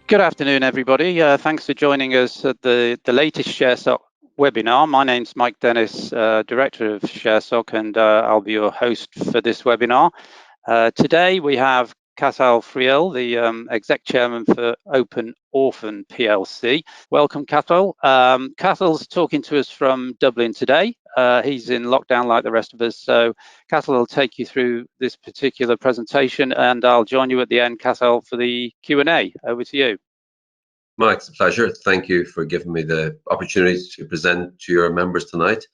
Good afternoon, everybody. Thanks for joining us at the latest ShareSoc webinar. My name's Mike Dennis, Director of ShareSoc, and I'll be your host for this webinar. Today we have Cathal Friel, the Exec Chairman for Orphan PLC. Welcome, Cathal. Cathal's talking to us from Dublin today. He's in lockdown like the rest of us, so Cathal will take you through this particular presentation, and I'll join you at the end, Cathal, for the Q&A. Over to you. Mike, it's a pleasure. Thank you for giving me the opportunity to present to your members tonight.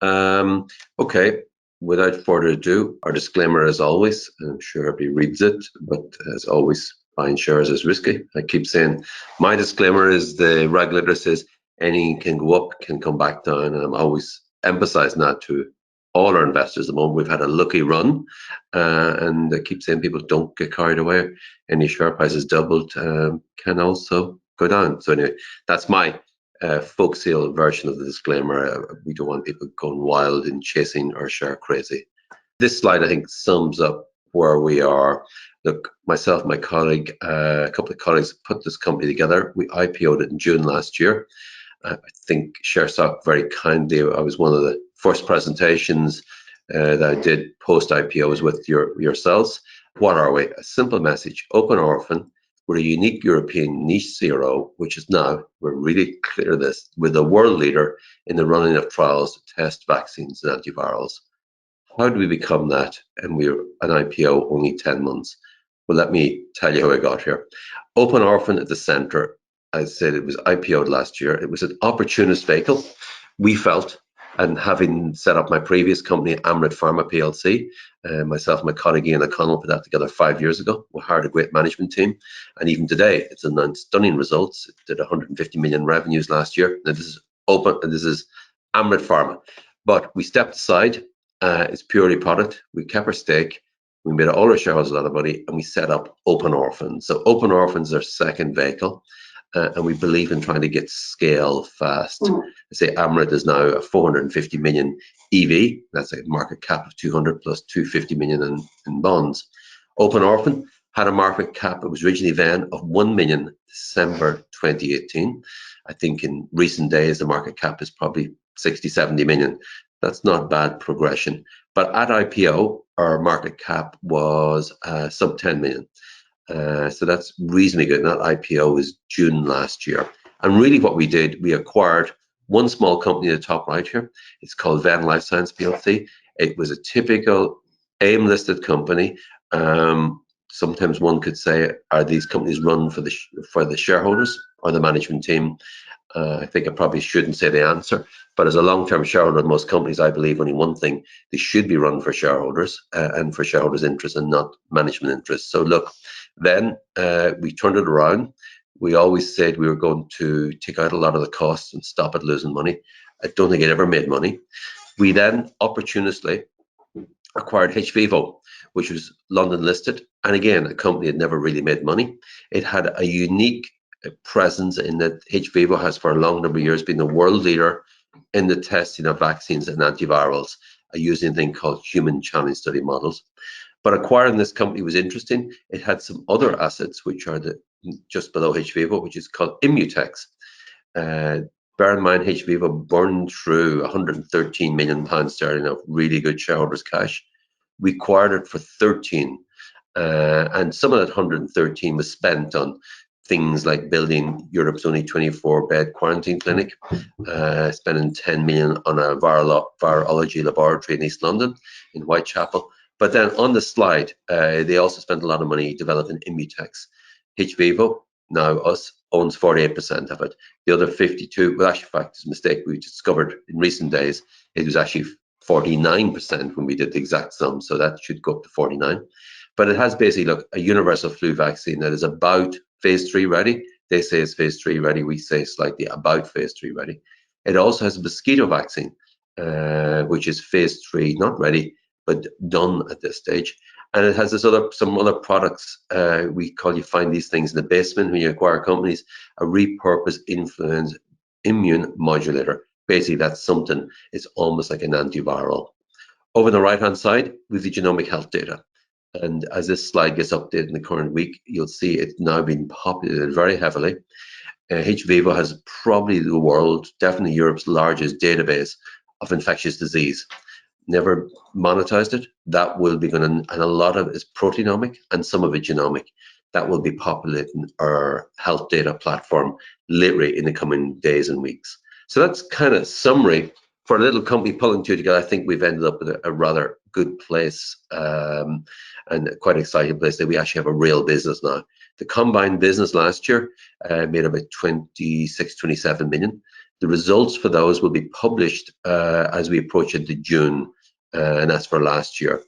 Okay, without further ado, our disclaimer as always, I'm sure everybody reads it, but as always, buying shares is risky. I keep saying my disclaimer is the regulator says anything can go up, can come back down, and I'm always emphasizing that to all our investors at the moment. We've had a lucky run, and I keep saying people don't get carried away. Any share price has doubled, can also go down. So anyway, that's my folk sale version of the disclaimer. We don't want people going wild and chasing our share crazy. This slide, I think, sums up where we are. Look, myself, my colleague, a couple of colleagues put this company together. We IPO'd it in June last year. I think ShareSoc very kindly, I was one of the first presentations that I did post-IPO was with yourselves. What are we? A simple message, open orphan. We're a unique European niche CRO, which is now, we're really clear of this, we're the world leader in the running of trials to test vaccines and antivirals. How do we become that? And we're an IPO only 10 months. Well, let me tell you how I got here. Open orphan at the center. I said it was IPO'd last year. It was an opportunist vehicle. We felt, and having set up my previous company, Pharma PLC, myself and my colleague Ian O'Connell put that together 5 years ago. We hired a great management team, and even today, it's announced stunning results. It did 150 million revenues last year. Now, this is open, and this is Pharma. But we stepped aside. It's purely product. We kept our stake. We made all our shareholders a lot of money, and we set up Open Orphan. So Open Orphan's our second vehicle. And we believe in trying to get scale fast. I say Amrit is now a 450 million EV. That's a market cap of 200 plus 250 million in bonds. Open Orphan had a market cap, it was originally then, of 1 million December 2018. I think in recent days, the market cap is probably 60, 70 million. That's not bad progression. But at IPO, our market cap was sub 10 million. So that's reasonably good. And that IPO was June last year. And really what we did, we acquired one small company at the top right here. It's called Venn Life Sciences PLC. It was a typical AIM-listed company. Sometimes one could say, are these companies run for the shareholders or the management team? I think I probably shouldn't say the answer, but as a long-term shareholder in most companies, I believe only one thing: they should be run for shareholders and for shareholders' interests and not management interests. So look, then we turned it around. We always said we were going to take out a lot of the costs and stop it losing money. I don't think it ever made money. We then opportunistically acquired hVIVO, which was London listed, and again, a company that never really made money. It had a unique presence in that hVIVO has for a long number of years been the world leader in the testing of vaccines and antivirals, using a thing called human challenge study models. But acquiring this company was interesting. It had some other assets which are just below hVIVO, which is called Immutex. Bear in mind, hVIVO burned through 113 million pounds sterling of really good shareholders' cash. We acquired it for 13, and some of that 113 was spent on things like building Europe's only 24-bed quarantine clinic, spending 10 million on a virology laboratory in East London, in Whitechapel. But then on the slide, they also spent a lot of money developing Immutex. hVIVO, now us, owns 48% of it. The other 52, well, actually, in fact, it's a mistake we discovered in recent days. It was actually 49% when we did the exact sum, so that should go up to 49. But it has basically, look, a universal flu vaccine that is about phase 3 ready. They say it's phase 3 ready. We say slightly about phase 3 ready. It also has a mosquito vaccine, which is phase 3, not ready, but done at this stage. And it has some other products. We call, you find these things in the basement when you acquire companies, a repurposed influenza immune modulator. Basically, that's something, it's almost like an antiviral. Over the right-hand side, we have the genomic health data. And as this slide gets updated in the current week, you'll see it's now been populated very heavily. hVIVO has probably the world, definitely Europe's largest database of infectious disease. Never monetized it. That will be going to, and a lot of it is proteomic and some of it genomic. That will be populating our health data platform literally in the coming days and weeks. So that's kind of summary for a little company pulling two together. I think we've ended up with a rather good place and quite exciting place that we actually have a real business now. The combined business last year made about 27 million. The results for those will be published as we approach into June, and that's for last year.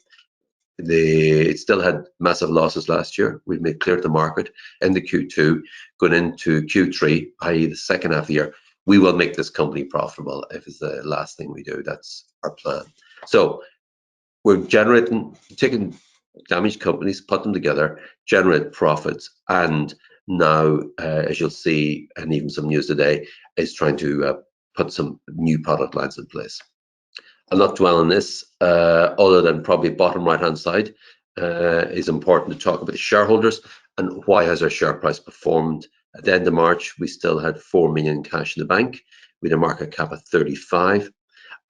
It still had massive losses last year. We've made clear to the market in the Q2, going into Q3, i.e. the second half of the year, we will make this company profitable if it's the last thing we do. That's our plan. So we're taking damaged companies, put them together, generate profits, and now, as you'll see, and even some news today, is trying to put some new product lines in place. I'll not dwell on this, other than probably bottom right-hand side is important to talk about the shareholders and why has our share price performed. At the end of March, we still had 4 million cash in the bank with a market cap of 35.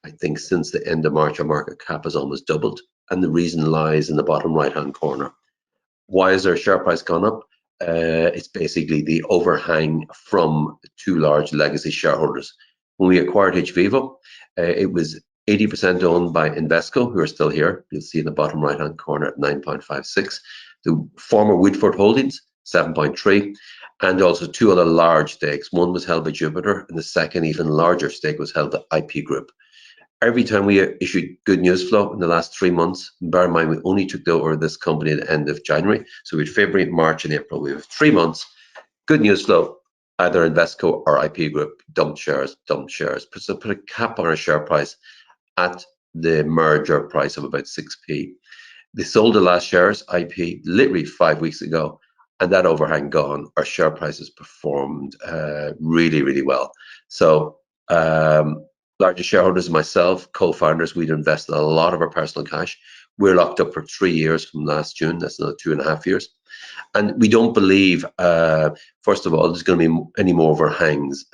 I think since the end of March, our market cap has almost doubled, and the reason lies in the bottom right-hand corner. Why has our share price gone up? It's basically the overhang from two large legacy shareholders. When we acquired hVIVO, it was 80% owned by Invesco, who are still here. You'll see in the bottom right-hand corner at 9.56. The former Woodford Holdings, 7.3, and also two other large stakes. One was held by Jupiter, and the second, even larger stake, was held by IP Group. Every time we issued good news flow in the last 3 months, bear in mind we only took over this company at the end of January, so we had February, March, and April. We have 3 months, good news flow, either Invesco or IP Group, dumped shares. So put a cap on our share price at the merger price of about 6p. They sold the last shares, IP, literally 5 weeks ago, and that overhang gone. Our share price has performed really, really well. So largest shareholders, myself, co-founders, we'd invested a lot of our personal cash. We're locked up for 3 years from last June. That's another 2.5 years. And we don't believe, first of all, there's going to be any more overhangs.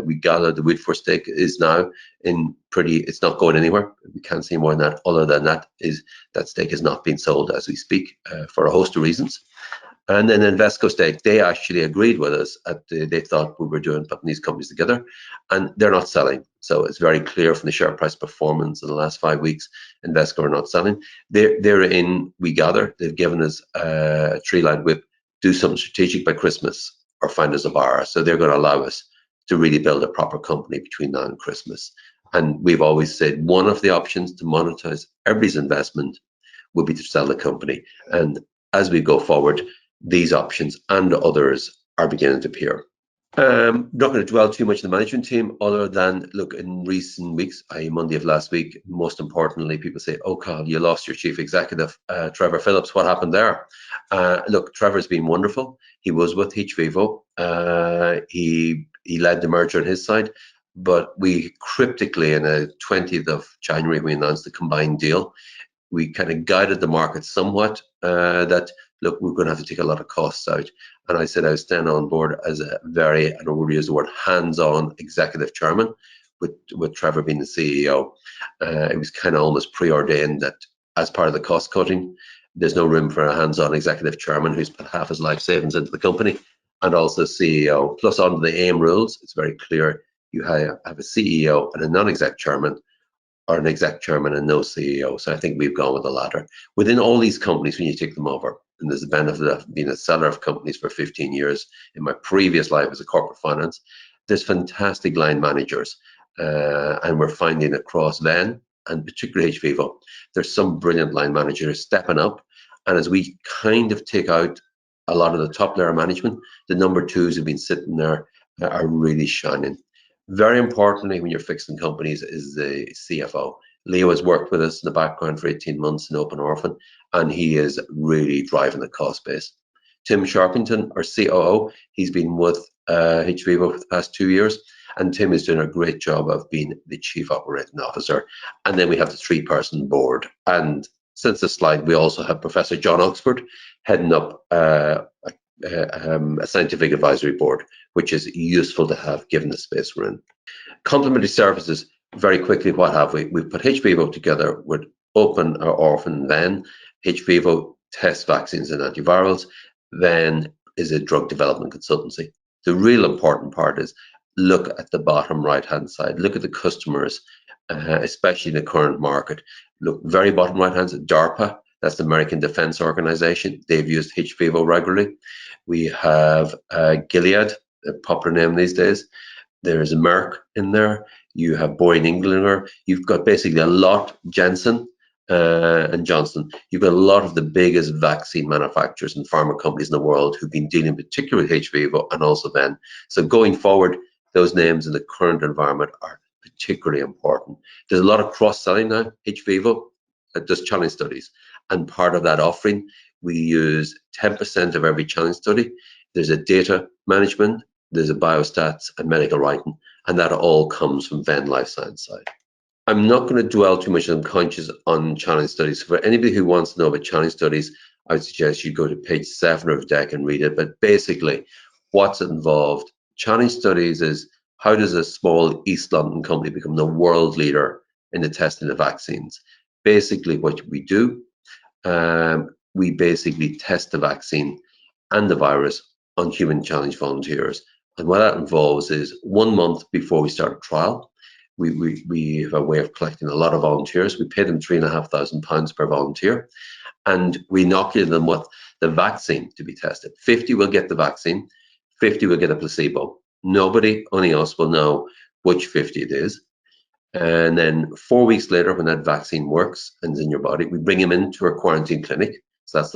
We gather the Woodford stake is now it's not going anywhere. We can't see more than that. Other than that, that stake is not being sold as we speak for a host of reasons. And then Invesco stake, they actually agreed with us. They thought we were putting these companies together, and they're not selling. So it's very clear from the share price performance in the last 5 weeks, Invesco are not selling. They're in, we gather, they've given us a tree-line whip, do something strategic by Christmas or find us a buyer. So they're going to allow us to really build a proper company between now and Christmas. And we've always said one of the options to monetize everybody's investment would be to sell the company. And as we go forward, these options and others are beginning to appear. Not going to dwell too much on the management team, other than, look, in recent weeks, i.e. Monday of last week, most importantly, people say, oh, Cathal, you lost your chief executive, Trevor Phillips. What happened there? Look, Trevor's been wonderful. He was with hVIVO. He led the merger on his side, but we cryptically, in the 20th of January, we announced the combined deal. We kind of guided the market somewhat that, look, we're going to have to take a lot of costs out. And I said I was staying on board as a very, I don't want to use the word, hands-on executive chairman, with Trevor being the CEO. It was kind of almost preordained that as part of the cost cutting, there's no room for a hands-on executive chairman who's put half his life savings into the company, and also CEO. Plus, under the AIM rules, it's very clear you have a CEO and a non-exec chairman, or an exec chairman and no CEO. So I think we've gone with the latter. Within all these companies, when you take them over, and there's a benefit of being a seller of companies for 15 years in my previous life as a corporate finance, there's fantastic line managers. And we're finding across Venn, and particularly hVIVO, there's some brilliant line managers stepping up. And as we kind of take out a lot of the top layer management, the number twos who've been sitting there are really shining. Very importantly, when you're fixing companies, is the CFO. Leo has worked with us in the background for 18 months in Open Orphan, and he is really driving the cost base. Tim Sharpington, our COO, he's been with hVIVO for the past 2 years, and Tim is doing a great job of being the Chief Operating Officer. And then we have the 3-person board, and Since this slide, we also have Professor John Oxford heading up a scientific advisory board, which is useful to have given the space we're in. Complementary services, very quickly, what have we? We've put hVIVO together with Open or Orphan Venn. hVIVO tests vaccines and antivirals. Venn is a drug development consultancy. The real important part is look at the bottom right-hand side. Look at the customers, especially in the current market. Look, very bottom right-hand side, DARPA, that's the American Defense Organization. They've used hVIVO regularly. We have Gilead, a popular name these days. There's Merck in there. You have Boehringer Ingelheim. You've got basically a lot, Janssen and Johnson. You've got a lot of the biggest vaccine manufacturers and pharma companies in the world who've been dealing particularly with hVIVO and also Venn. So going forward, those names in the current environment are particularly important. There's a lot of cross-selling now. hVIVO does challenge studies, and part of that offering, we use 10% of every challenge study. There's a data management, there's a biostats and medical writing, and that all comes from Venn Life Science side. I'm not going to dwell too much, I'm conscious, on challenge studies. For anybody who wants to know about challenge studies, I would suggest you go to page 7 of the deck and read it. But basically, what's involved? Challenge studies is how does a small East London company become the world leader in the testing of vaccines? Basically, what we do, we basically test the vaccine and the virus on human challenge volunteers. And what that involves is 1 month before we start a trial, we have a way of collecting a lot of volunteers. We pay them £3,500 per volunteer, and we inoculate them with the vaccine to be tested. 50 will get the vaccine, 50 will get a placebo. Nobody, only us, will know which 50 it is. And then 4 weeks later, when that vaccine works and is in your body, we bring them into a quarantine clinic. So that's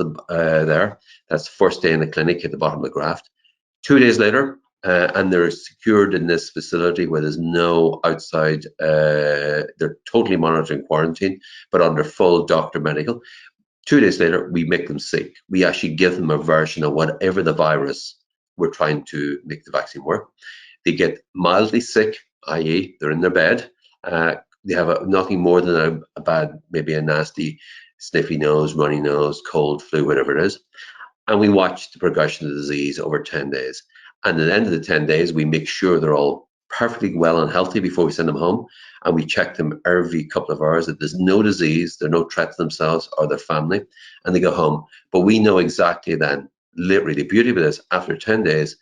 that's the first day in the clinic at the bottom of the graph. 2 days later, and they're secured in this facility where there's no outside, they're totally monitored in quarantine, but under full doctor medical. 2 days later, we make them sick. We actually give them a version of whatever the virus we're trying to make the vaccine work. They get mildly sick, i.e. they're in their bed. They have nothing more than a bad, maybe a nasty sniffy nose, runny nose, cold, flu, whatever it is. And we watch the progression of the disease over 10 days. And at the end of the 10 days, we make sure they're all perfectly well and healthy before we send them home. And we check them every couple of hours that there's no disease, there's no threat to themselves or their family, and they go home. But we know exactly then, literally, the beauty of it is, after 10 days,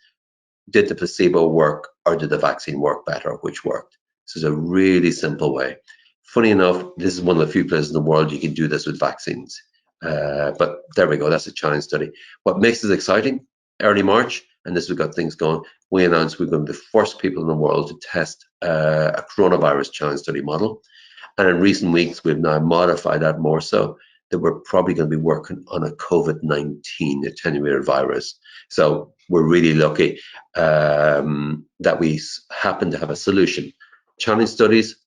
did the placebo work or did the vaccine work better, which worked? This is a really simple way. Funny enough, this is one of the few places in the world you can do this with vaccines. But there we go, that's a challenge study. What makes this exciting? Early March, and this we've got things going, we announced we're going to be the first people in the world to test a coronavirus challenge study model. And in recent weeks, we've now modified that more so that we're probably going to be working on a COVID-19 attenuated virus. So we're really lucky that we happen to have a solution. Challenge studies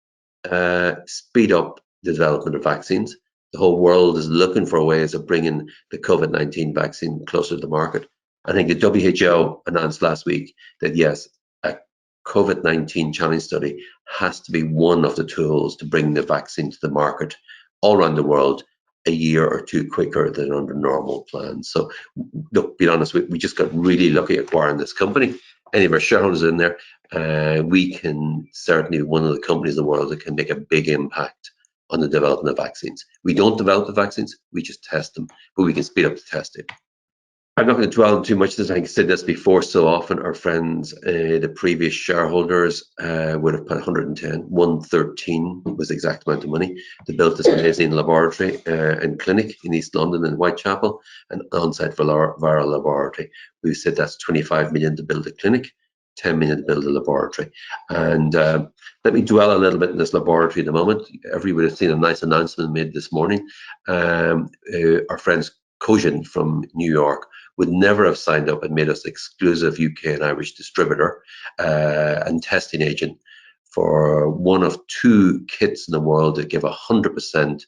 speed up the development of vaccines. The whole world is looking for ways of bringing the COVID-19 vaccine closer to the market. I think the WHO announced last week that yes, a COVID-19 challenge study has to be one of the tools to bring the vaccine to the market all around the world a year or two quicker than under normal plans. So look, being honest, we just got really lucky acquiring this company. Any of our shareholders in there, we can certainly be one of the companies in the world that can make a big impact on the development of vaccines. We don't develop the vaccines, we just test them, but we can speed up the testing. I'm not going to dwell on too much this. I said this before so often. Our friends, the previous shareholders, would have put 113 was the exact amount of money to build this amazing laboratory and clinic in East London and Whitechapel, an on-site viral laboratory. We said that's 25 million to build a clinic, 10 million to build a laboratory. And let me dwell a little bit in this laboratory at the moment. Everybody has seen a nice announcement made this morning. Our friends Cogent from New York would never have signed up and made us exclusive UK and Irish distributor and testing agent for one of two kits in the world that give 100%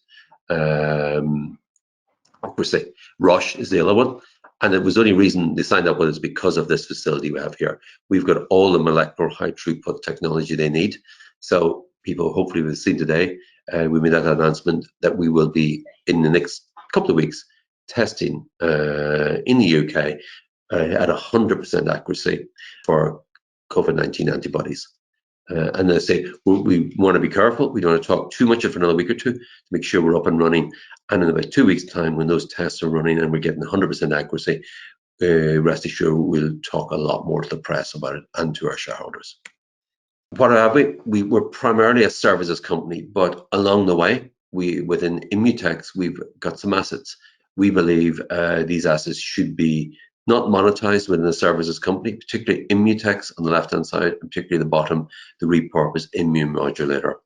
accuracy. Roche is the other one. And it was the only reason they signed up with us because of this facility we have here. We've got all the molecular high throughput technology they need. So people hopefully will see today, we made that announcement that we will be, in the next couple of weeks, testing in the UK at 100% accuracy for COVID-19 antibodies. And I say we want to be careful. We don't want to talk too much for another week or two to make sure we're up and running. And in about 2 weeks' time, when those tests are running and we're getting 100% accuracy, rest assured we'll talk a lot more to the press about it and to our shareholders. What have we? We're primarily a services company, but along the way, within Immutex, we've got some assets. We believe these assets should be not monetized within a services company, particularly Immutex on the left-hand side, and particularly the bottom, the repurposed immune modulator.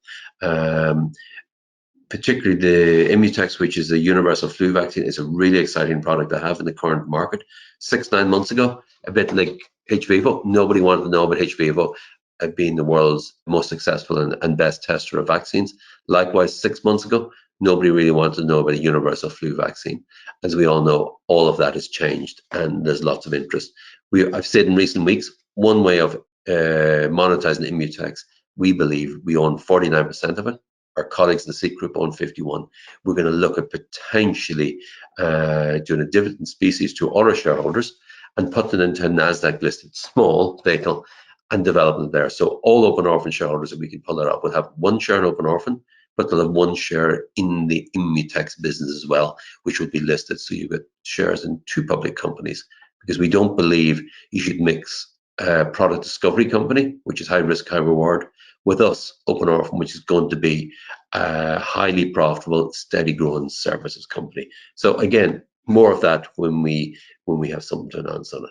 Particularly the Immutex, which is a universal flu vaccine, is a really exciting product to have in the current market. 6-9 months ago, a bit like hVIVO, nobody wanted to know about hVIVO being the world's most successful and best tester of vaccines. Likewise, 6 months ago, nobody really wanted to know about a universal flu vaccine. As we all know, all of that has changed and there's lots of interest. I've said in recent weeks, one way of monetizing Immutex, we believe we own 49% of it. Our colleagues in the SEEK group own 51. We're going to look at potentially doing a dividend species to all our shareholders and put it into a NASDAQ listed small vehicle and develop it there. So all open orphan shareholders, if we can pull that up, will have 1 share in open orphan, but they'll have 1 share in the Immutex business as well, which will be listed. So you get shares in 2 public companies, because we don't believe you should mix a product discovery company, which is high risk, high reward, with us, open orphan, which is going to be a highly profitable, steady growing services company. So again, more of that when we have something to announce on it.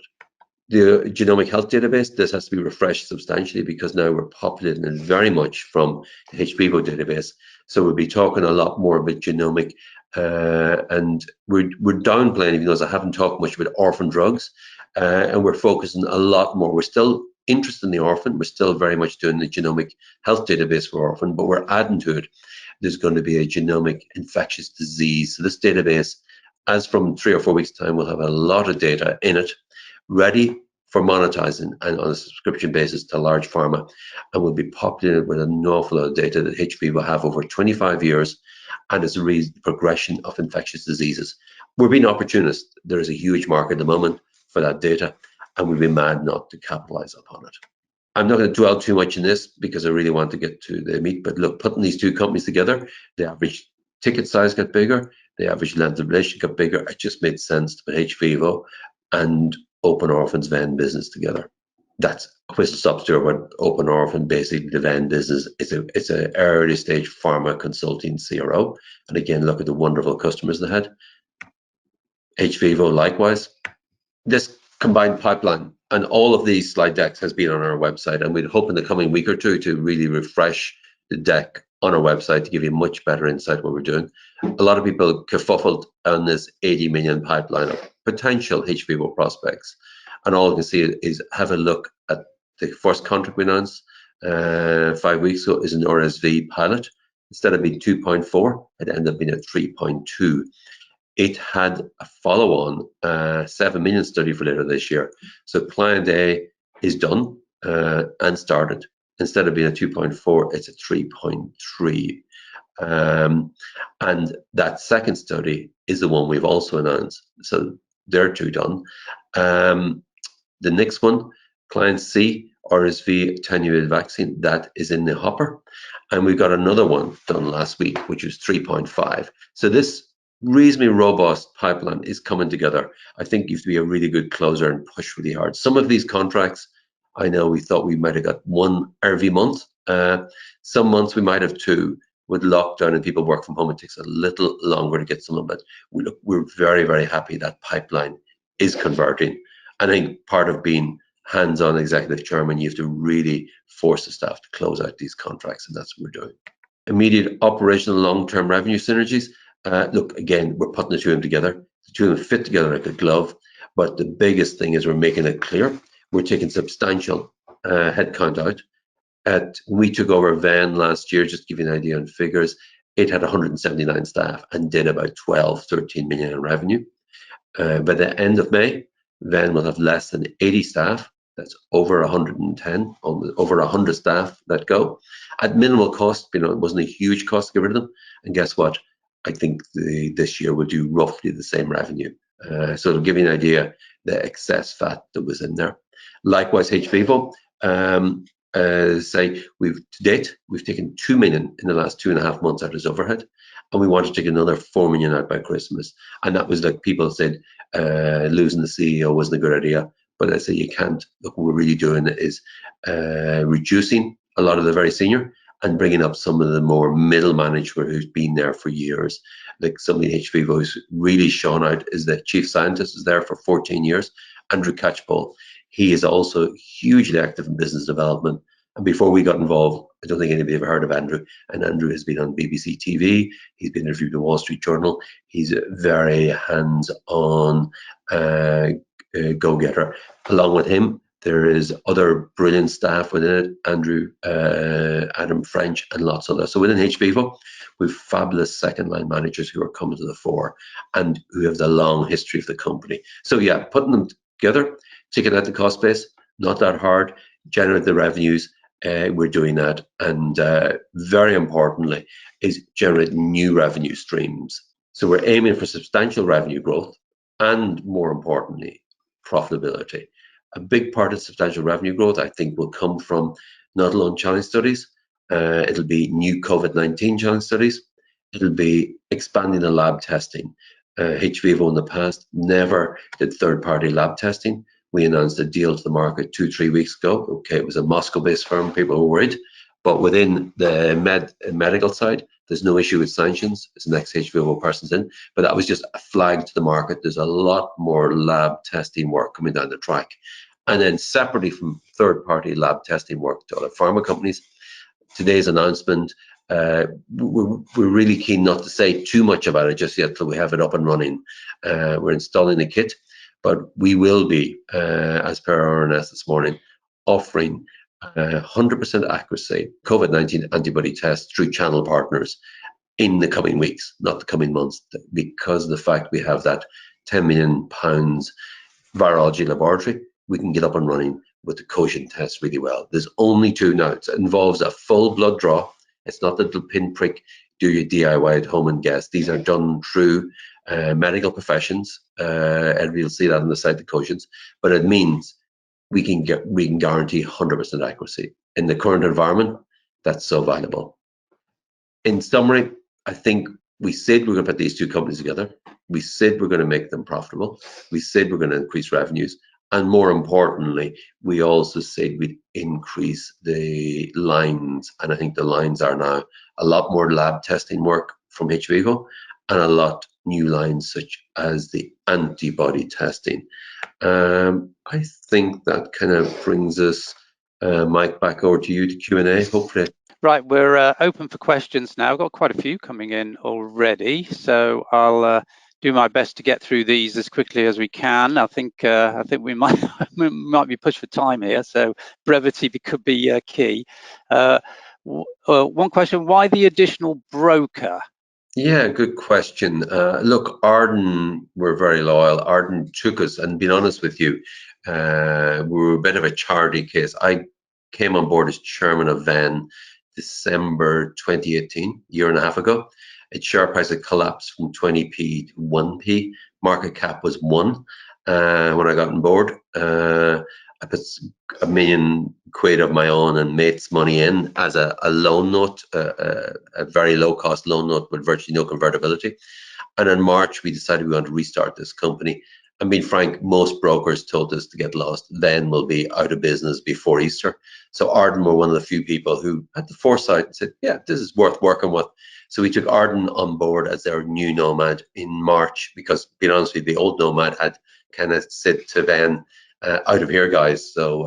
The genomic health database, this has to be refreshed substantially because now we're populating it very much from the hVIVO database. So we'll be talking a lot more about genomic, and we're downplaying, even though I haven't talked much about orphan drugs, and we're focusing a lot more. We're still interested in the orphan. We're still very much doing the genomic health database for orphan, but we're adding to it. There's going to be a genomic infectious disease. So this database, as from 3 or 4 weeks' time, will have a lot of data in it, ready for monetizing and on a subscription basis to large pharma, and will be populated with an awful lot of data that hVIVO have over 25 years, and it's a progression of infectious diseases. We're being opportunist. There is a huge market at the moment for that data, and we'd be mad not to capitalize upon it. I'm not going to dwell too much in this because I really want to get to the meat, but look, putting these 2 companies together, the average ticket size got bigger, the average length of relationship got bigger. It just made sense to put hVIVO and Open Orphan's Venn business together. That's a whistle stop tour about Open Orphan, basically the Venn business. It's an early stage pharma consulting CRO. And again, look at the wonderful customers they had. hVIVO likewise. This combined pipeline and all of these slide decks has been on our website, and we'd hope in the coming week or 2 to really refresh the deck on our website to give you much better insight what we're doing. A lot of people kerfuffled on this 80 million pipeline of potential hVIVO prospects, and all you can see is have a look at the first contract we announced 5 weeks ago is an RSV pilot. Instead of being 2.4, it ended up being a 3.2. It had a follow-on 7 million study for later this year. So client A is done and started. Instead of being a 2.4, it's a 3.3. And that second study is the one we've also announced. So they're 2 done. The next one, client C, RSV attenuated vaccine, that is in the hopper. And we've got another one done last week, which was 3.5. So this reasonably robust pipeline is coming together. I think you have to be a really good closer and push really hard. Some of these contracts, I know we thought we might have got 1 every month. Some months we might have 2. With lockdown and people work from home, it takes a little longer to get some of it. We're very, very happy that pipeline is converting. I think part of being hands-on executive chairman, you have to really force the staff to close out these contracts, and that's what we're doing. Immediate operational long-term revenue synergies. Look, again, we're putting the 2 of them together. The 2 of them fit together like a glove, but the biggest thing is we're making it clear. We're taking substantial headcount out. When we took over Venn last year, just to give you an idea on figures, it had 179 staff and did about 12-13 million in revenue. By the end of May, Venn will have less than 80 staff That's over 110, over 100 staff let go at minimal cost. You know, it wasn't a huge cost to get rid of them. And guess what? I think this year will do roughly the same revenue. So to give you an idea, the excess fat that was in there. Likewise, hVIVO, say to date, we've taken 2 million in the last 2.5 months out as overhead, and we want to take another 4 million out by Christmas. And that was like people said, losing the CEO wasn't a good idea. But I say you can't. Look, what we're really doing is reducing a lot of the very senior and bringing up some of the more middle management who's been there for years. Like somebody in hVIVO who's really shown out is the chief scientist, is there for 14 years, Andrew Catchpole. He is also hugely active in business development. And before we got involved, I don't think anybody ever heard of Andrew. And Andrew has been on BBC TV. He's been interviewed in the Wall Street Journal. He's a very hands-on go-getter. Along with him, there is other brilliant staff within it, Andrew, Adam French, and lots of others. So within hVIVO, we've fabulous second-line managers who are coming to the fore and who have the long history of the company. So yeah, putting them together, taking out the cost base, not that hard, generate the revenues, we're doing that. And very importantly, is generate new revenue streams. So we're aiming for substantial revenue growth and, more importantly, profitability. A big part of substantial revenue growth, I think, will come from not alone challenge studies. It'll be new COVID-19 challenge studies. It'll be expanding the lab testing. hVIVO in the past never did third-party lab testing. We announced a deal to the market 2-3 weeks ago. Okay, it was a Moscow-based firm. People were worried. But within the medical side, there's no issue with sanctions. It's the next hVIVO person's in. But that was just a flag to the market. There's a lot more lab testing work coming down the track. And then separately from third-party lab testing work to other pharma companies, today's announcement, we're really keen not to say too much about it just yet until we have it up and running. We're installing the kit, but we will be, as per RNS this morning, offering 100% accuracy COVID-19 antibody tests through channel partners in the coming weeks, not the coming months, because of the fact we have that £10 million virology laboratory. We can get up and running with the quotient test really well. There's only two now. It involves a full blood draw. It's not the little pinprick, do your DIY at home and guess. These are done through medical professions. And you'll see that on the site, the quotients. But it means we can guarantee 100% accuracy. In the current environment, that's so valuable. In summary, I think we said we're going to put these two companies together. We said we're going to make them profitable. We said we're going to increase revenues. And more importantly, we also said we'd increase the lines. And I think the lines are now a lot more lab testing work from hVIVO and a lot new lines such as the antibody testing. I think that kind of brings us, Mike, back over to you to Q&A, hopefully. Right, we're open for questions now. I've got quite a few coming in already, so I'll do my best to get through these as quickly as we can. I think we might be pushed for time here, so brevity could be key. One question: why the additional broker? Yeah, good question. Look, Arden were very loyal. Arden took us, and being honest with you, we were a bit of a charity case. I came on board as chairman of Venn December 2018, a year and a half ago. Its share price had collapsed from 20p to 1p. Market cap was 1 when I got on board. I put £1 million of my own and mates' money in as a loan note, a very low-cost loan note with virtually no convertibility. And in March, we decided we wanted to restart this company. And being frank, most brokers told us to get lost. Then we'll be out of business before Easter. So Arden were one of the few people who had the foresight and said, yeah, this is worth working with. So we took Arden on board as their new Nomad in March, because being honest with you, the old Nomad had kind of said to Venn, out of here, guys. So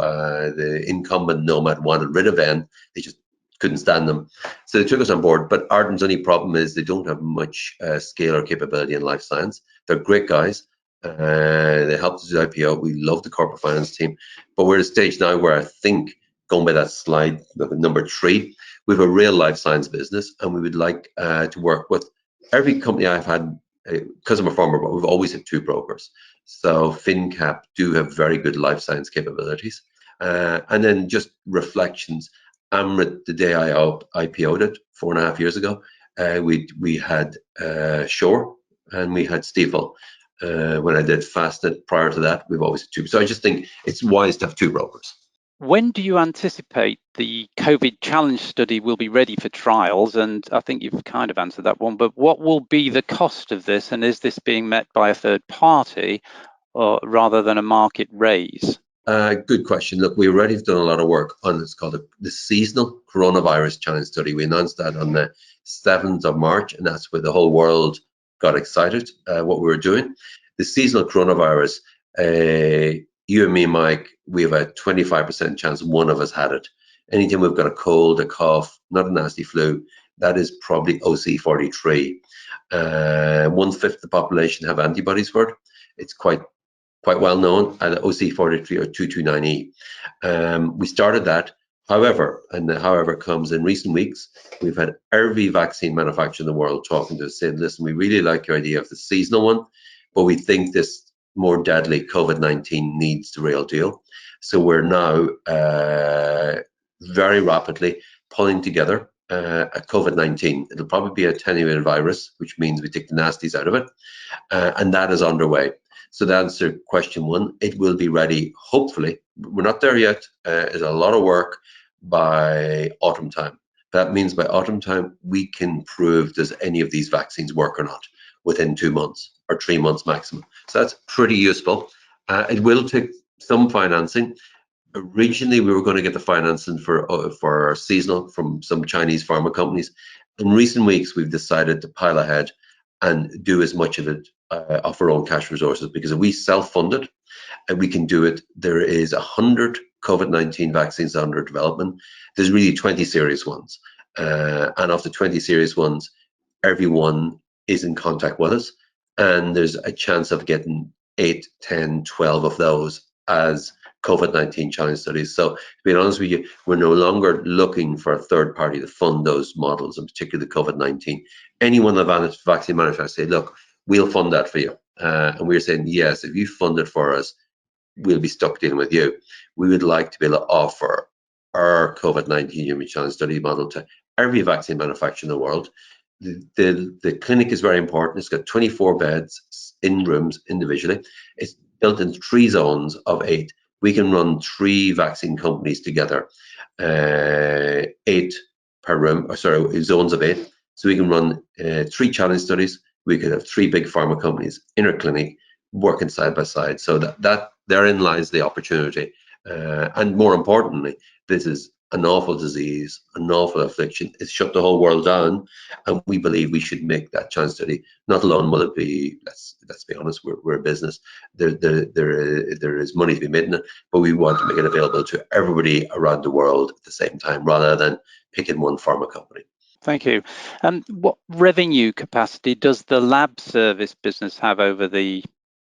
the incumbent Nomad wanted rid of Venn. They just couldn't stand them. So they took us on board. But Arden's only problem is they don't have much scale or capability in life science. They're great guys. They helped us do IPO. We love the corporate finance team. But we're at a stage now where I think, going by that slide, number 3, we have a real life science business, and we would like to work with every company I've had, because I'm a farmer, but we've always had 2 brokers. So FinCap do have very good life science capabilities. And then just reflections. Amrit, the day I IPO'd it 4.5 years ago, we had Shore and we had Stifel. When I did Fastnet prior to that, we've always had two. So I just think it's wise to have two brokers. When do you anticipate the COVID challenge study will be ready for trials? And I think you've kind of answered that one, but what will be the cost of this? And is this being met by a third party or rather than a market raise? Good question. Look, we already have done a lot of work on it's called the seasonal coronavirus challenge study. We announced that on the 7th of March, and that's where the whole world got excited what we were doing. The seasonal coronavirus, you and me, Mike, we have a 25% chance one of us had it. Anytime we've got a cold, a cough, not a nasty flu, that is probably OC43. 1/5 the population have antibodies for it. It's quite well known, and OC43 or 229E. We started that. However, and the however comes in recent weeks, we've had every vaccine manufacturer in the world talking to us saying, listen, we really like your idea of the seasonal one, but we think this more deadly COVID-19 needs the real deal. So we're now very rapidly pulling together a COVID-19. It'll probably be a attenuated virus, which means we take the nasties out of it, and that is underway. So to answer question one, it will be ready, hopefully. We're not there yet. It's a lot of work by autumn time. That means by autumn time, we can prove does any of these vaccines work or not within 2 months or 3 months maximum. So that's pretty useful. It will take some financing. Originally, we were going to get the financing for seasonal from some Chinese pharma companies. In recent weeks, we've decided to pile ahead and do as much of it off our own cash resources, because if we self-fund it, and we can do it. There is 100 COVID-19 vaccines under development. There's really 20 serious ones, and of the 20 serious ones, everyone is in contact with us, and there's a chance of getting 8, 10, 12 of those as COVID-19 challenge studies. So to be honest with you, we're no longer looking for a third party to fund those models, in particular the COVID-19. Anyone that vaccine manufacturer say, look, we'll fund that for you. And we're saying, yes, if you fund it for us, we'll be stuck dealing with you. We would like to be able to offer our COVID-19 human challenge study model to every vaccine manufacturer in the world. The clinic is very important. It's got 24 beds in rooms individually. It's built in 3 zones of 8. We can run 3 vaccine companies together, 8 per room, or sorry, zones of 8. So we can run 3 challenge studies. We could have 3 big pharma companies in our clinic working side by side. So that therein lies the opportunity. And more importantly, this is an awful disease, an awful affliction. It's shut the whole world down, and we believe we should make that chance study. Not alone will it be, let's be honest, we're a business. There is money to be made in it, but we want to make it available to everybody around the world at the same time, rather than picking one pharma company. Thank you. What revenue capacity does the lab service business have over the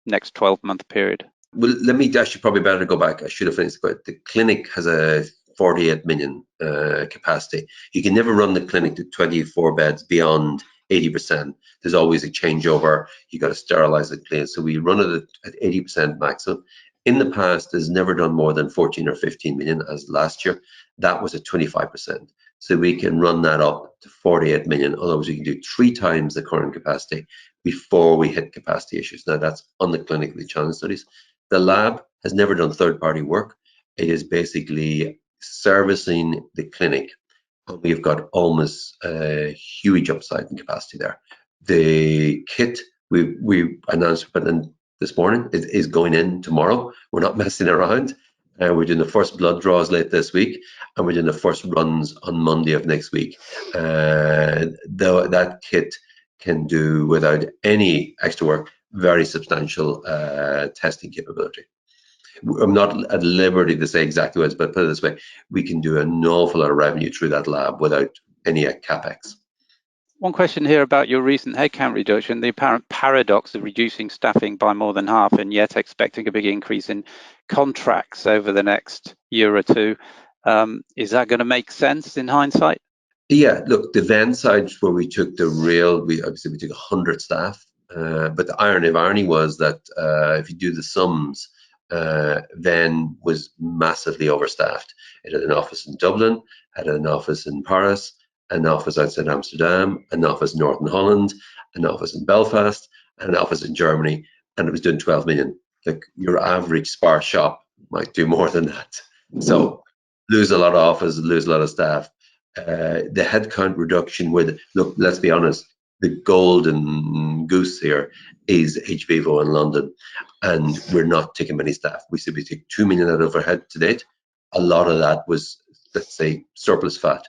next 12-month period? Well, let me actually probably better go back. I should have finished, but the clinic has a 48 million capacity. You can never run the clinic to 24 beds beyond 80%. There's always a changeover. You got to sterilize the clinic. So we run it at 80% maximum. In the past, there's never done more than 14 or 15 million, as last year. That was at 25%. So we can run that up to 48 million. Otherwise, we can do 3 times the current capacity before we hit capacity issues. Now, that's on the clinically challenged studies. The lab has never done third-party work. It is basically servicing the clinic, and we've got almost a huge upside in capacity there. The kit we announced this morning is going in tomorrow. We're not messing around. We're doing the first blood draws late this week, and we're doing the first runs on Monday of next week. Though that kit can do, without any extra work, very substantial testing capability. I'm not at liberty to say exactly what, but put it this way, we can do an awful lot of revenue through that lab without any capex. One question here about your recent headcount reduction, the apparent paradox of reducing staffing by more than half and yet expecting a big increase in contracts over the next year or two. Is that going to make sense in hindsight? Yeah, look, the Venn side where we took we took 100 staff, but the irony was that if you do the sums Venn was massively overstaffed. It had an office in Dublin, had an office in Paris, an office outside Amsterdam, an office in Northern Holland, an office in Belfast, and an office in Germany, and it was doing 12 million. Like your average Spar shop might do more than that. So lose a lot of offices, lose a lot of staff. The headcount reduction with, look, let's be honest, the golden goose here is hVIVO in London, and we're not taking many staff. We said we take 2 million out of our head to date. A lot of that was, let's say, surplus fat.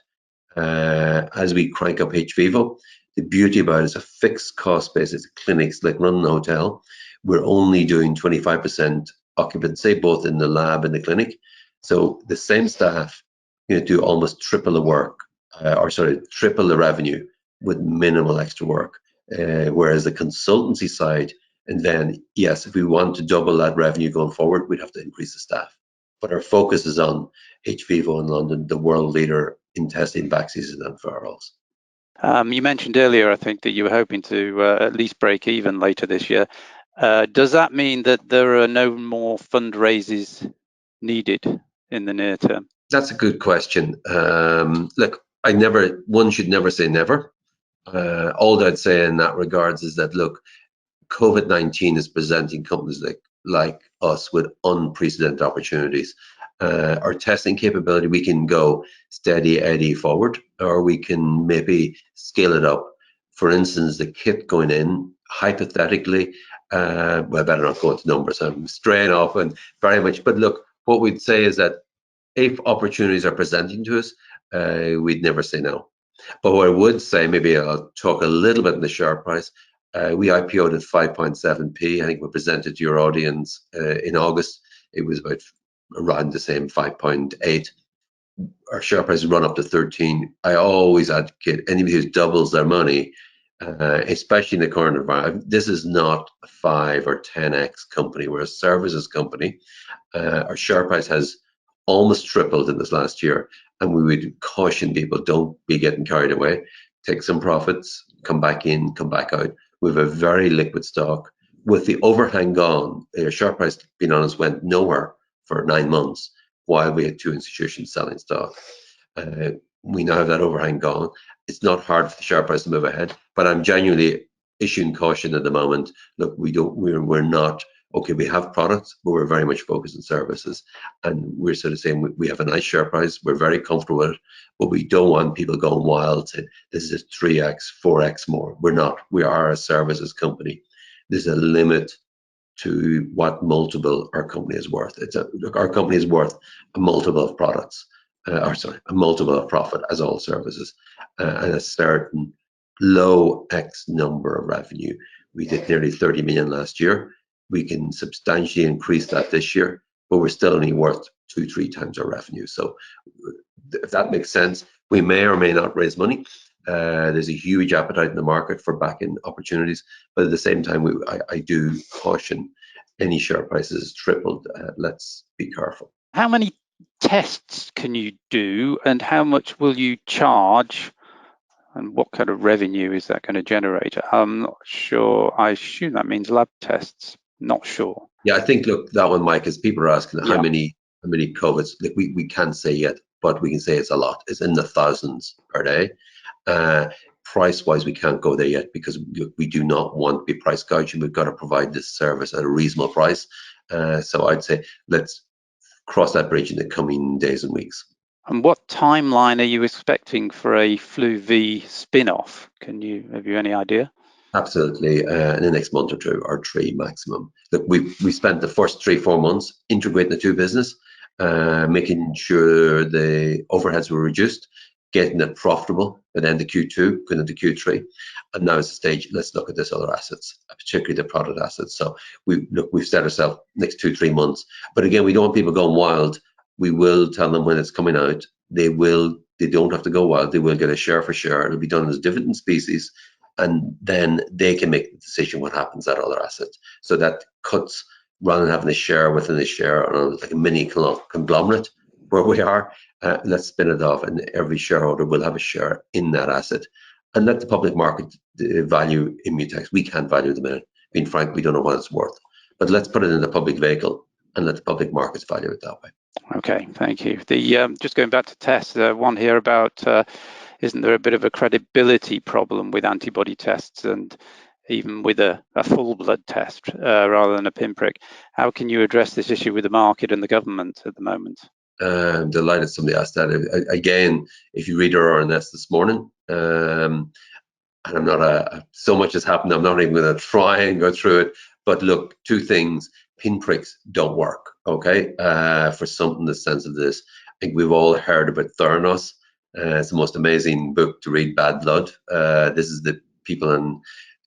As we crank up hVIVO, the beauty about it is a fixed cost basis. Clinics like running a hotel, we're only doing 25% occupancy, both in the lab and the clinic. So the same staff, do almost triple the work, triple the revenue with minimal extra work. Whereas the consultancy side, and then, yes, if we want to double that revenue going forward, we'd have to increase the staff. But our focus is on hVIVO in London, the world leader in testing vaccines and antivirals. You mentioned earlier, I think, that you were hoping to at least break even later this year. Does that mean that there are no more fundraisers needed in the near term? That's a good question. Look, one should never say never. All I'd say in that regards is that, look, COVID-19 is presenting companies like us with unprecedented opportunities. Our testing capability, we can go steady Eddie forward, or we can maybe scale it up. For instance, the kit going in, hypothetically, well, I better not go into numbers, I'm straying off and very much, but look, what we'd say is that if opportunities are presenting to us, we'd never say no. But what I would say, maybe I'll talk a little bit in the share price. We IPO'd at 5.7p. I think we presented to your audience in August. It was about around the same 5.8. Our share price has run up to 13. I always advocate anybody who doubles their money, especially in the current environment. This is not a 5 or 10x company. We're a services company. Our share price has almost tripled in this last year, and we would caution people, don't be getting carried away. Take some profits, come back in, come back out. We have a very liquid stock. With the overhang gone, our share price, being honest, went nowhere for 9 months while we had 2 institutions selling stock. We now have that overhang gone. It's not hard for the share price to move ahead, but I'm genuinely issuing caution at the moment. Look, we're not, okay, we have products, but we're very much focused on services. And we're sort of saying we have a nice share price, we're very comfortable with it, but we don't want people going wild saying this is 3x, 4x more. We're not. We are a services company. There's a limit to what multiple our company is worth. Look, our company is worth a multiple of products, a multiple of profit as all services, and a certain low X number of revenue. We did nearly 30 million last year. We can substantially increase that this year, but we're still only worth 2-3 times our revenue. So if that makes sense, we may or may not raise money. There's a huge appetite in the market for back-end opportunities, but at the same time, I do caution any share prices tripled. Let's be careful. How many tests can you do, and how much will you charge, and what kind of revenue is that going to generate? I'm not sure. I assume that means lab tests. Not sure. Yeah, I think, look, that one, Mike, is people are asking how many COVIDs. Like, we can't say yet, but we can say it's a lot. It's in the thousands per day. Price-wise, we can't go there yet because we do not want to be price gouging. We've got to provide this service at a reasonable price. So I'd say let's cross that bridge in the coming days and weeks. And what timeline are you expecting for a Flu V spin-off? Have you any idea? Absolutely, in the next month or 2 or 3 maximum. Look, we spent the first 3-4 months integrating the 2 business, making sure the overheads were reduced, getting it profitable, and then the Q2, going into Q3, and now it's the stage. Let's look at this other assets, particularly the product assets. So we've set ourselves next 2-3 months. But again, we don't want people going wild. We will tell them when it's coming out. They don't have to go wild. They will get a share for share. It'll be done as dividend species, and then they can make the decision what happens to that other asset. So that cuts, rather than having a share within a share, or like a mini conglomerate where we are, let's spin it off, and every shareholder will have a share in that asset. And let the public market value Immutex. We can't value them in it. Being frank, we don't know what it's worth. But let's put it in a public vehicle. and let the public markets value it that way. Okay, thank you. Just going back to tests, one here about isn't there a bit of a credibility problem with antibody tests, and even with a full blood test rather than a pinprick? How can you address this issue with the market and the government at the moment? I'm delighted somebody asked that. Again, if you read our RNS this morning, and I'm not so much has happened, I'm not even going to try and go through it. But look, two things: pinpricks don't work. Okay, for something the sense of this, I think we've all heard about Theranos. It's the most amazing book to read. Bad blood. This is the people in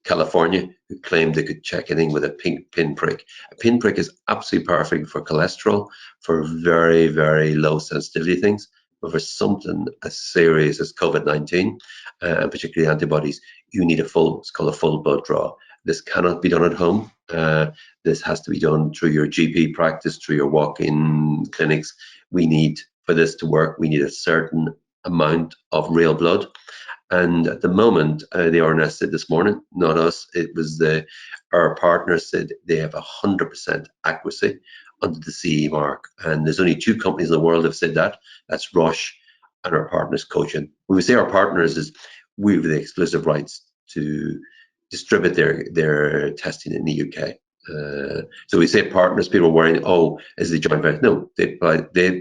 California who claimed they could check anything with a pinprick. A pinprick is absolutely perfect for cholesterol, for very, very low sensitivity things, but for something as serious as COVID-19, and particularly antibodies, you need it's called a full blood draw. This cannot be done at home. This has to be done through your GP practice, through your walk-in clinics. For this to work, we need a certain amount of real blood. And at the moment, the RNS said this morning, not us, it was our partners said they have 100% accuracy under the CE mark. And there's only two companies in the world that have said that. That's Roche and our partners, Cogent. When we say our partners, is we have the exclusive rights to distribute their testing in the UK. So we say partners, people are worrying, oh, is the joint venture? No, they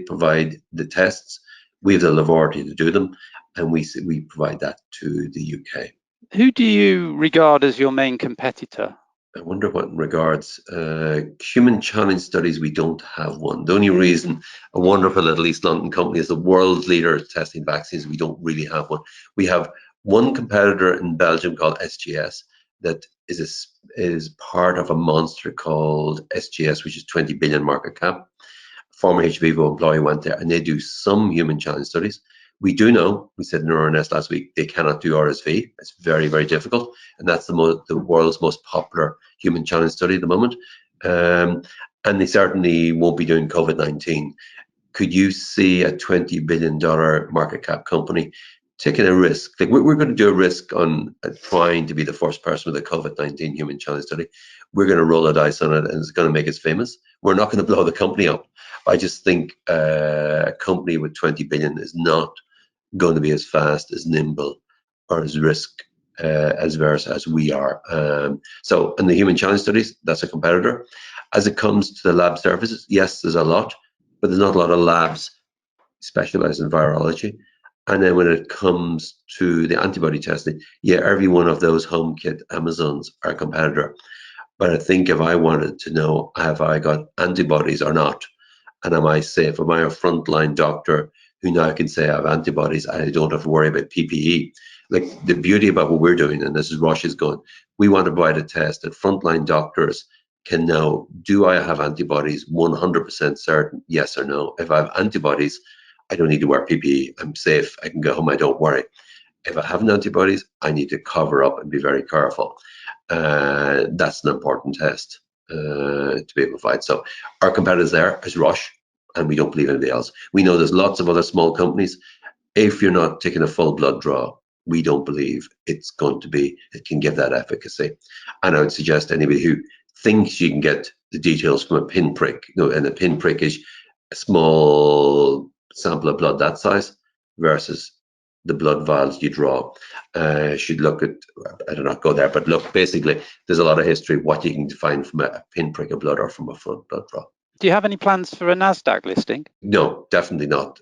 provide the tests. We have the laboratory to do them, and we provide that to the UK. Who do you regard as your main competitor? I wonder what in regards human challenge studies, we don't have one. The only reason a wonderful little East London company is the world's leader testing vaccines, we don't really have one. We have one competitor in Belgium called SGS that is part of a monster called SGS, which is 20 billion market cap. Former hVIVO employee went there, and they do some human challenge studies. We do know, we said in our RNS last week, they cannot do RSV. It's very, very difficult, and that's the world's most popular human challenge study at the moment. And they certainly won't be doing COVID-19. Could you see a $20 billion market cap company taking a risk? Like we're going to do a risk on trying to be the first person with a COVID-19 human challenge study. We're going to roll a dice on it, and it's going to make us famous. We're not going to blow the company up. I just think a company with 20 billion is not going to be as fast, as nimble, or as risk adverse as we are. So in the human challenge studies, that's a competitor. As it comes to the lab services, yes, there's a lot, but there's not a lot of labs specialized in virology. And then when it comes to the antibody testing, yeah, every one of those HomeKit Amazons are a competitor. But I think if I wanted to know, have I got antibodies or not, and am I safe? Am I a frontline doctor who now can say I have antibodies, I don't have to worry about PPE? Like the beauty about what we're doing, and this is Roche's going, we want to provide a test that frontline doctors can know, do I have antibodies? 100% certain, yes or no. If I have antibodies, I don't need to wear PPE. I'm safe. I can go home. I don't worry. If I have antibodies, I need to cover up and be very careful. That's an important test to be able to fight. So our competitors there is Roche, and we don't believe anybody else. We know there's lots of other small companies. If you're not taking a full blood draw, we don't believe it can give that efficacy. And I would suggest anybody who thinks you can get the details from a pinprick, and a pinprick is a small sample of blood that size versus the blood vials you draw, should look at, I don't know, go there, but look, basically, there's a lot of history of what you can find from a pinprick of blood or from a full blood draw. Do you have any plans for a NASDAQ listing? No, definitely not.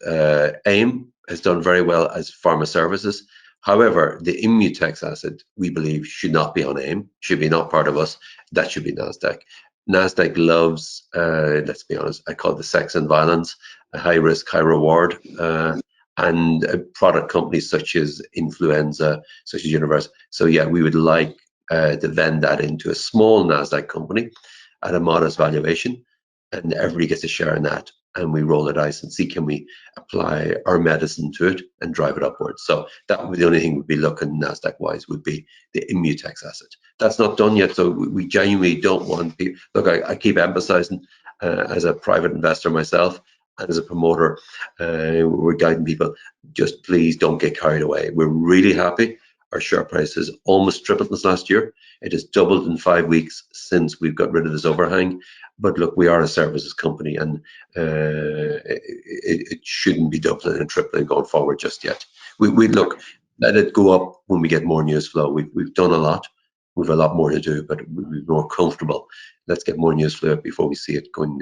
AIM has done very well as pharma services. However, the Immutex asset, we believe, should not be on AIM, should be not part of us. That should be NASDAQ. NASDAQ loves, let's be honest, I call it the sex and violence, a high risk, high reward. And product companies such as influenza, such as Universe. So yeah, we would like to vend that into a small NASDAQ company at a modest valuation, and everybody gets a share in that. And we roll the dice and see, can we apply our medicine to it and drive it upwards. So that would be the only thing we'd be looking NASDAQ wise, would be the Immutex asset. That's not done yet, so we genuinely don't want people. Look, I keep emphasizing as a private investor myself, and as a promoter, we're guiding people, just please don't get carried away. We're really happy. Our share price has almost tripled this last year. It has doubled in 5 weeks since we've got rid of this overhang. But look, we are a services company, and it shouldn't be doubling and tripling going forward just yet. We look, let it go up when we get more news flow. We've done a lot. We've a lot more to do, but we're more comfortable. Let's get more news flow before we see it going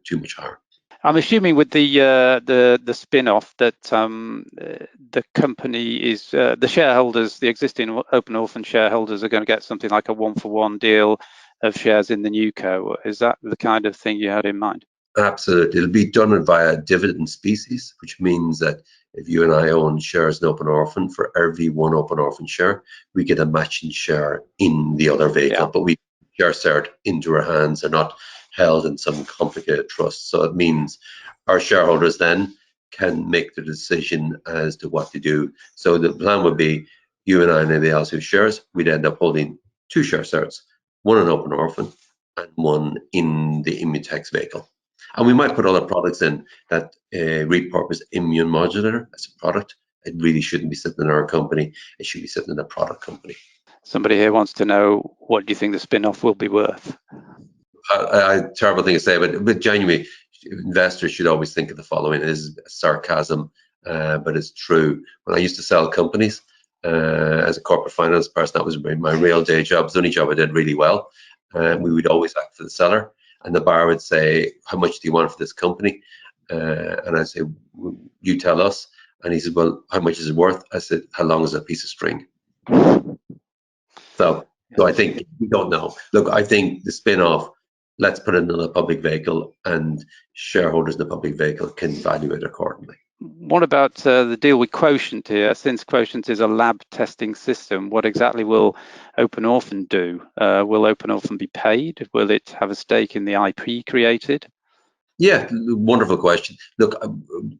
too much higher. I'm assuming with the spin-off that the company is the shareholders, the existing Open Orphan shareholders, are going to get something like a 1-for-1 deal of shares in the new co. Is that the kind of thing you had in mind? Absolutely. It'll be done via dividend species, which means that if you and I own shares in Open Orphan, for every one Open Orphan share, we get a matching share in the other vehicle, but we share into our hands. They're not held in some complicated trust. So it means our shareholders then can make the decision as to what to do. So the plan would be you and I and anybody else who shares, we'd end up holding 2 share certs, one in Open Orphan and one in the Immutex vehicle. And we might put other products in that repurpose immune modulator as a product. It really shouldn't be sitting in our company. It should be sitting in a product company. Somebody here wants to know, what do you think the spin-off will be worth? Terrible thing to say, but genuinely, investors should always think of the following. It is sarcasm, but it's true. When I used to sell companies as a corporate finance person, that was my real day job. It was the only job I did really well. We would always act for the seller. And the buyer would say, how much do you want for this company? And I'd say, you tell us. And he said, well, how much is it worth? I said, how long is a piece of string? So I think we don't know. Look, I think the spin-off, let's put it in a public vehicle, and shareholders in the public vehicle can value it accordingly. What about the deal with Quotient here? Since Quotient is a lab testing system, what exactly will Open Orphan do? Will Open Orphan be paid? Will it have a stake in the IP created? Yeah, wonderful question. Look,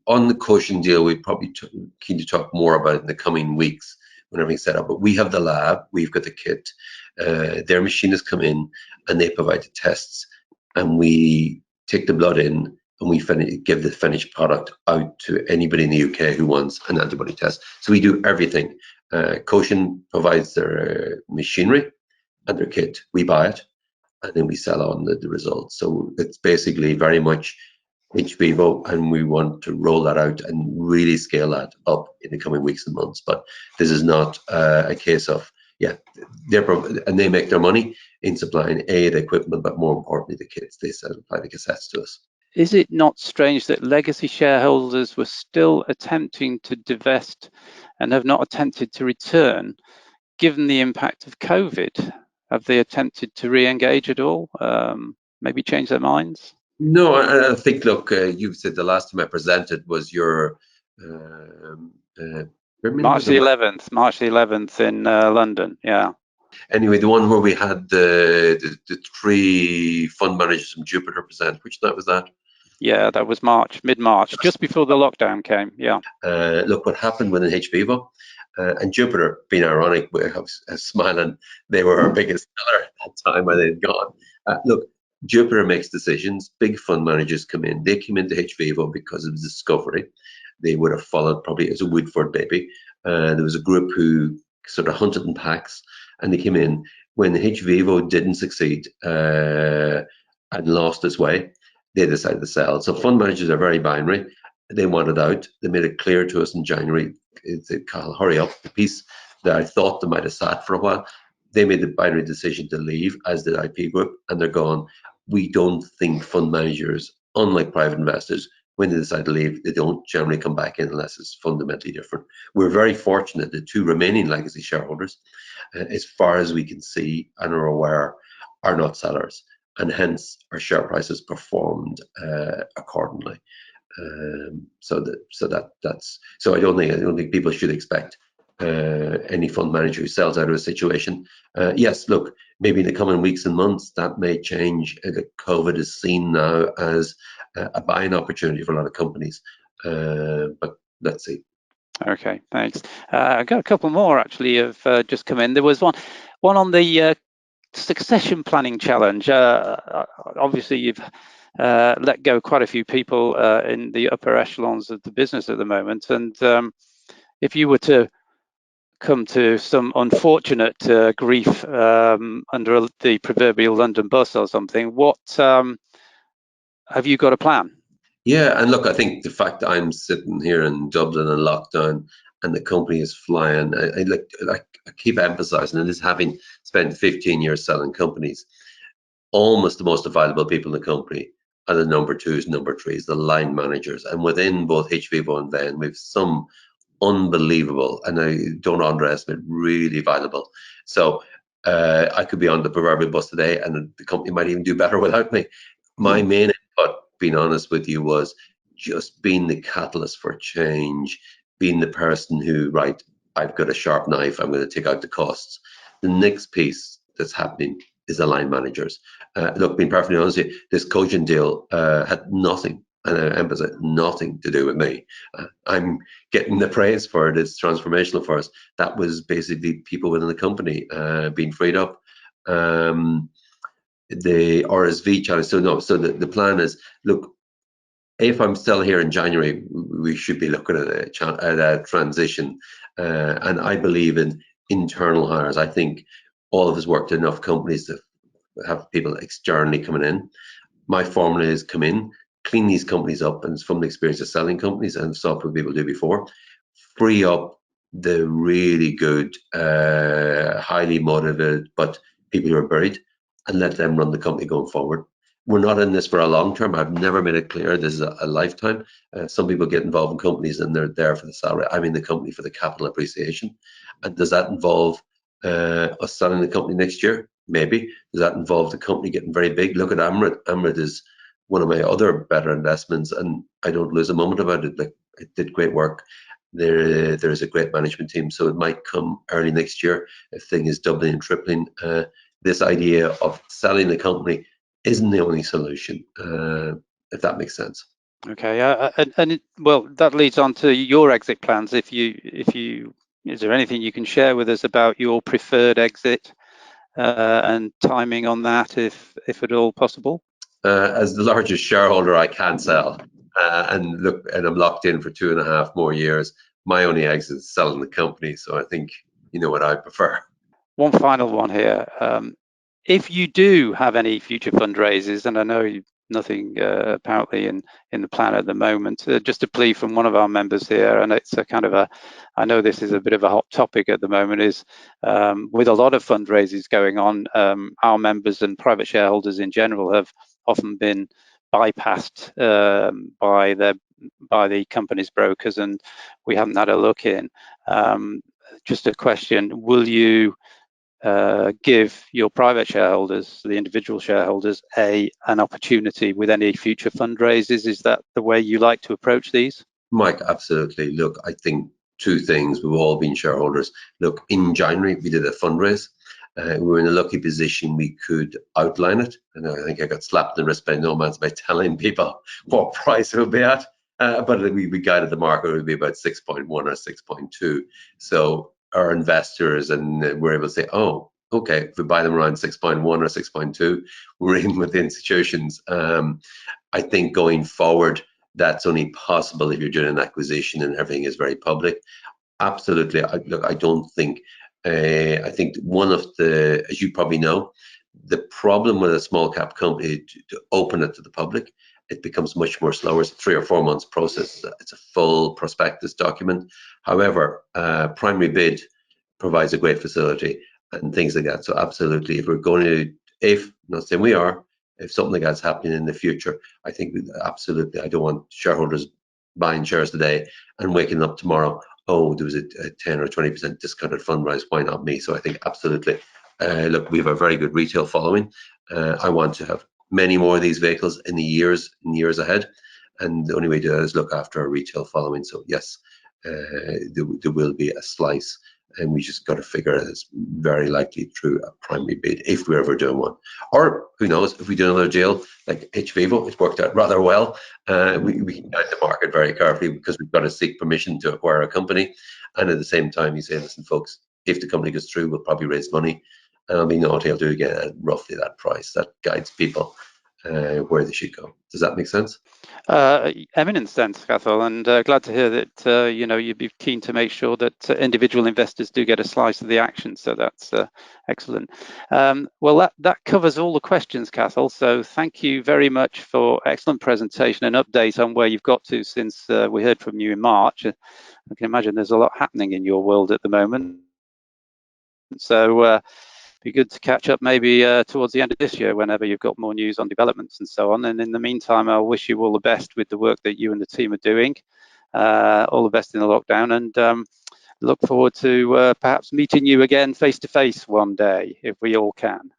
on the Quotient deal, we're probably keen to talk more about it in the coming weeks when everything's set up. But we have the lab, we've got the kit. Their machine has come in, and they provide the tests, and we take the blood in, and we give the finished product out to anybody in the UK who wants an antibody test. So we do everything. Quotient provides their machinery and their kit. We buy it, and then we sell on the results. So it's basically very much hVIVO, and we want to roll that out and really scale that up in the coming weeks and months. But this is not a case of, they make their money in supplying the equipment, but more importantly, the kits. They supply the cassettes to us. Is it not strange that legacy shareholders were still attempting to divest and have not attempted to return, given the impact of COVID? Have they attempted to re-engage at all? Maybe change their minds? No, I think, look, you've said the last time I presented was your March the 11th in London, yeah. Anyway, the one where we had the 3 fund managers from Jupiter present, which night was that? Yeah, that was mid-March, just before the lockdown came, yeah. Look what happened within hVIVO. And Jupiter, being ironic, I was smiling, they were our biggest seller at that time when they'd gone. Look, Jupiter makes decisions, big fund managers come in. They came into hVIVO because of discovery. They would have followed probably as a Woodford baby. There was a group who sort of hunted in packs, and they came in when hVIVO didn't succeed and lost its way. They decided to sell. So fund managers are very binary. They wanted out. They made it clear to us in January, Cathal, hurry up. The piece that I thought they might have sat for a while, they made the binary decision to leave, as did IP Group, and they're gone. We don't think fund managers, unlike private investors, when they decide to leave, they don't generally come back in unless it's fundamentally different. We're very fortunate the 2 remaining legacy shareholders, as far as we can see and are aware, are not sellers, and hence our share prices performed accordingly. So I don't think people should expect any fund manager who sells out of a situation. Yes, look, maybe in the coming weeks and months that may change. COVID is seen now as a buying opportunity for a lot of companies, but let's see. Okay, thanks. I got a couple more actually have just come in. There was one on the succession planning challenge. Obviously, you've let go quite a few people in the upper echelons of the business at the moment, and if you were to come to some unfortunate grief under the proverbial London bus or something, what have you got a plan? Yeah, and look, I think the fact that I'm sitting here in Dublin in lockdown and the company is flying, I keep emphasising, and this having spent 15 years selling companies, almost the most valuable people in the company are the number twos, number threes, the line managers, and within both hVIVO and Venn, we've some unbelievable, and I don't underestimate, really valuable. So I could be on the proverbial bus today, and the company might even do better without me. My main input, being honest with you, was just being the catalyst for change, being the person who, right, I've got a sharp knife, I'm going to take out the costs. The next piece that's happening is the line managers. Look, being perfectly honest with you, this Cogent deal had nothing, and I emphasize, nothing to do with me. I'm getting the praise for it. It's transformational for us. That was basically people within the company being freed up. The RSV challenge. So no. So the plan is, look, if I'm still here in January, we should be looking at a transition. And I believe in internal hires. I think all of us worked in enough companies to have people externally coming in. My formula is come in, clean these companies up, and it's from the experience of selling companies and stuff what people do before, free up the really good, highly motivated, but people who are buried, and let them run the company going forward. We're not in this for a long term. I've never made it clear this is a lifetime. Some people get involved in companies and they're there for the salary. I'm in the company for the capital appreciation. And does that involve us selling the company next year? Maybe. Does that involve the company getting very big? Look at Amrit. Amrit is one of my other better investments, and I don't lose a moment about it. Like, it did great work. There's a great management team, so it might come early next year if thing is doubling and tripling. This idea of selling the company isn't the only solution, if that makes sense. Okay, well, that leads on to your exit plans. Is there anything you can share with us about your preferred exit and timing on that, if at all possible? As the largest shareholder, I can't sell, and look, and I'm locked in for 2.5 more years. My only exit is selling the company, so I think you know what I prefer. One final one here. If you do have any future fundraisers, and I know nothing apparently in the plan at the moment, just a plea from one of our members here, and it's a kind of I know this is a bit of a hot topic at the moment, is with a lot of fundraisers going on, our members and private shareholders in general have often been bypassed by the company's brokers, and we haven't had a look in. Just a question, will you give your private shareholders, the individual shareholders, an opportunity with any future fundraisers? Is that the way you like to approach these? Mike, absolutely. Look, I think two things. We've all been shareholders. Look, in January, we did a fundraise. We were in a lucky position we could outline it. And I think I got slapped in the wrist by Nomads by telling people what price it would be at. But we guided the market, it would be about 6.1 or 6.2. So our investors and we're able to say, oh, okay, if we buy them around 6.1 or 6.2, we're in with the institutions. I think going forward, that's only possible if you're doing an acquisition and everything is very public. Absolutely. Look, I don't think, I think one of the, as you probably know, the problem with a small cap company to open it to the public, it becomes much more slower. It's a 3 or 4 months process. It's a full prospectus document. However, primary bid provides a great facility and things like that. So absolutely, if we're going to, if, not saying we are, if something like that's happening in the future, I think absolutely, I don't want shareholders buying shares today and waking up tomorrow, oh, there was a 10 or 20% discounted fundraise, why not me? So I think absolutely, look, we have a very good retail following. I want to have many more of these vehicles in the years ahead, and the only way to do that is look after our retail following. So yes, there will be a slice, and we just got to figure it is very likely through a primary bid if we're ever doing one. Or who knows, if we do another deal like hVIVO, it's worked out rather well. We can guide the market very carefully because we've got to seek permission to acquire a company. And at the same time, you say, listen, folks, if the company goes through, we'll probably raise money. And I'll be naughty, I'll do it again at roughly that price. That guides people. where they should go. Does that make sense? Eminent sense, Cathal, and glad to hear that you'd be keen to make sure that individual investors do get a slice of the action. So that's excellent. Well, that covers all the questions, Cathal. So thank you very much for excellent presentation and update on where you've got to since we heard from you in March. I can imagine there's a lot happening in your world at the moment. So be good to catch up maybe towards the end of this year whenever you've got more news on developments and so on. And in the meantime, I'll wish you all the best with the work that you and the team are doing. All the best in the lockdown, and look forward to perhaps meeting you again face to face one day if we all can.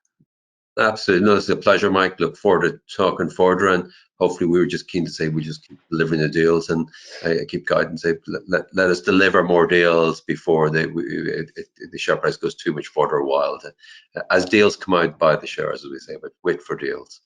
Absolutely. No, it's a pleasure, Mike. Look forward to talking further, and hopefully we were just keen to say we just keep delivering the deals, and I keep guiding, say let us deliver more deals before the share price goes too much further wild. As deals come out, buy the shares, as we say, but wait for deals.